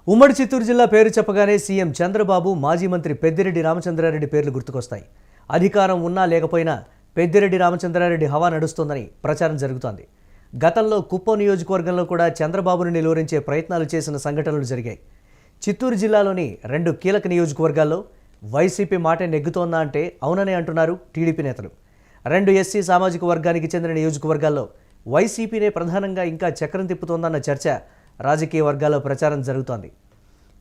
ఉమ్మడి చిత్తూరు జిల్లా పేరు చెప్పగానే సీఎం చంద్రబాబు, మాజీ మంత్రి పెద్దిరెడ్డి రామచంద్రారెడ్డి పేర్లు గుర్తుకొస్తాయి. అధికారం ఉన్నా లేకపోయినా పెద్దిరెడ్డి రామచంద్రారెడ్డి హవా నడుస్తోందని ప్రచారం జరుగుతోంది. గతంలో కుప్పం నియోజకవర్గంలో కూడా చంద్రబాబును నిలువరించే ప్రయత్నాలు చేసిన సంఘటనలు జరిగాయి. చిత్తూరు జిల్లాలోని 2 కీలక నియోజకవర్గాల్లో వైసీపీ మాటే నెగ్గుతోందా అంటే అవుననే అంటున్నారు టీడీపీ నేతలు. 2 ఎస్సీ సామాజిక వర్గానికి చెందిన నియోజకవర్గాల్లో వైసీపీనే ప్రధానంగా ఇంకా చక్రం తిప్పుతోందన్న చర్చ రాజకీయ వర్గాల్లో ప్రచారం జరుగుతోంది.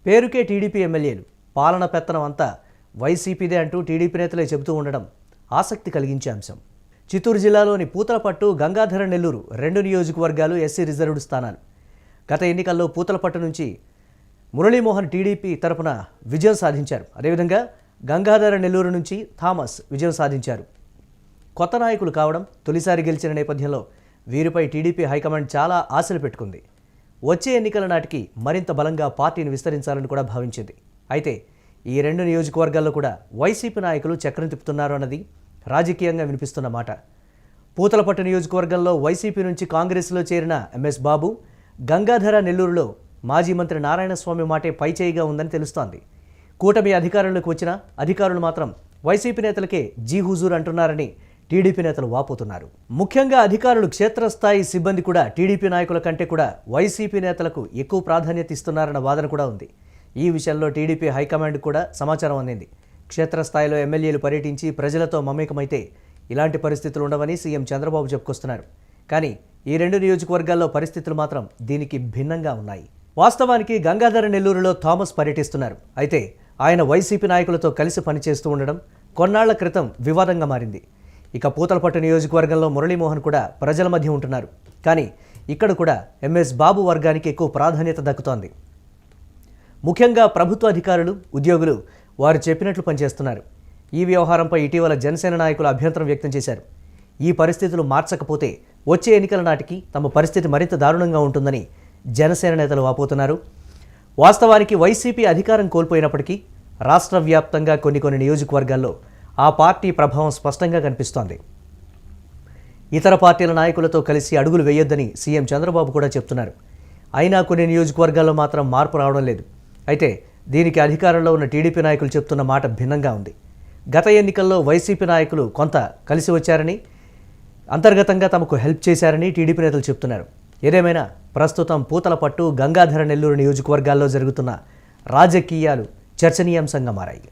పేరుకే టీడీపీ ఎమ్మెల్యేలు, పాలన పెత్తనం అంతా వైసీపీదే అంటూ టీడీపీ నేతలే చెబుతూ ఉండడం ఆసక్తి కలిగించే అంశం. చిత్తూరు జిల్లాలోని పూతలపట్టు, గంగాధర నెల్లూరు 2 నియోజకవర్గాలు ఎస్సీ రిజర్వ్డ్ స్థానాలు. గత ఎన్నికల్లో పూతలపట్టు నుంచి మురళీమోహన్ టీడీపీ తరపున విజయం సాధించారు. అదేవిధంగా గంగాధర నెల్లూరు నుంచి థామస్ విజయం సాధించారు. కొత్త నాయకులు కావడం, తొలిసారి గెలిచిన నేపథ్యంలో వీరిపై టీడీపీ హైకమాండ్ చాలా ఆశలు పెట్టుకుంది. వచ్చే ఎన్నికల నాటికి మరింత బలంగా పార్టీని విస్తరించాలని కూడా భావించింది. అయితే ఈ 2 నియోజకవర్గాల్లో కూడా వైసీపీ నాయకులు చక్రం తిప్పుతున్నారు అన్నది రాజకీయంగా వినిపిస్తున్న మాట. పూతలపట్టు నియోజకవర్గంలో వైసీపీ నుంచి కాంగ్రెస్లో చేరిన ఎంఎస్ బాబు, గంగాధర నెల్లూరులో మాజీ మంత్రి నారాయణస్వామి మాటే పైచేయిగా ఉందని తెలుస్తోంది. కూటమి అధికారంలోకి వచ్చినా అధికారులు మాత్రం వైసీపీ నేతలకే జీ హుజూర్ అంటున్నారని టీడీపీ నేతలు వాపోతున్నారు. ముఖ్యంగా అధికారులు, క్షేత్రస్థాయి సిబ్బంది కూడా టీడీపీ నాయకుల కంటే కూడా వైసీపీ నేతలకు ఎక్కువ ప్రాధాన్యత ఇస్తున్నారన్న వాదన కూడా ఉంది. ఈ విషయంలో టీడీపీ హైకమాండ్ కూడా సమాచారం అందింది. క్షేత్రస్థాయిలో ఎమ్మెల్యేలు పర్యటించి ప్రజలతో మమేకమైతే ఇలాంటి పరిస్థితులు ఉండవని సీఎం చంద్రబాబు చెప్పుకొస్తున్నారు. కానీ ఈ 2 నియోజకవర్గాల్లో పరిస్థితులు మాత్రం దీనికి భిన్నంగా ఉన్నాయి. వాస్తవానికి గంగాధర నెల్లూరులో థామస్ పర్యటిస్తున్నారు. అయితే ఆయన వైసీపీ నాయకులతో కలిసి పనిచేస్తూ ఉండడం కొన్నాళ్ల క్రితం వివాదంగా మారింది. ఇక పూతలపట్టు నియోజకవర్గంలో మురళీమోహన్ కూడా ప్రజల మధ్య ఉంటున్నారు. కానీ ఇక్కడ కూడా ఎంఎస్ బాబు వర్గానికి ఎక్కువ ప్రాధాన్యత దక్కుతోంది. ముఖ్యంగా ప్రభుత్వ అధికారులు, ఉద్యోగులు వారు చెప్పినట్లు పనిచేస్తున్నారు. ఈ వ్యవహారంపై ఇటీవల జనసేన నాయకులు అభ్యంతరం వ్యక్తం చేశారు. ఈ పరిస్థితులు మార్చకపోతే వచ్చే ఎన్నికల నాటికి తమ పరిస్థితి మరింత దారుణంగా ఉంటుందని జనసేన నేతలు వాపోతున్నారు. వాస్తవానికి వైసీపీ అధికారం కోల్పోయినప్పటికీ రాష్ట్ర వ్యాప్తంగా కొన్ని నియోజకవర్గాల్లో ఆ పార్టీ ప్రభావం స్పష్టంగా కనిపిస్తోంది. ఇతర పార్టీల నాయకులతో కలిసి అడుగులు వేయొద్దని సీఎం చంద్రబాబు కూడా చెప్తున్నారు. అయినా కొన్ని నియోజకవర్గాల్లో మాత్రం మార్పు రావడం లేదు. అయితే దీనికి అధికారంలో ఉన్న టీడీపీ నాయకులు చెప్తున్న మాట భిన్నంగా ఉంది. గత ఎన్నికల్లో వైసీపీ నాయకులు కొంత కలిసి వచ్చారని, అంతర్గతంగా తమకు హెల్ప్ చేశారని టీడీపీ నేతలు చెప్తున్నారు. ఏదేమైనా ప్రస్తుతం పూతలపట్టు, గంగాధర నెల్లూరు నియోజకవర్గాల్లో జరుగుతున్న రాజకీయాలు చర్చనీయాంశంగా మారాయి.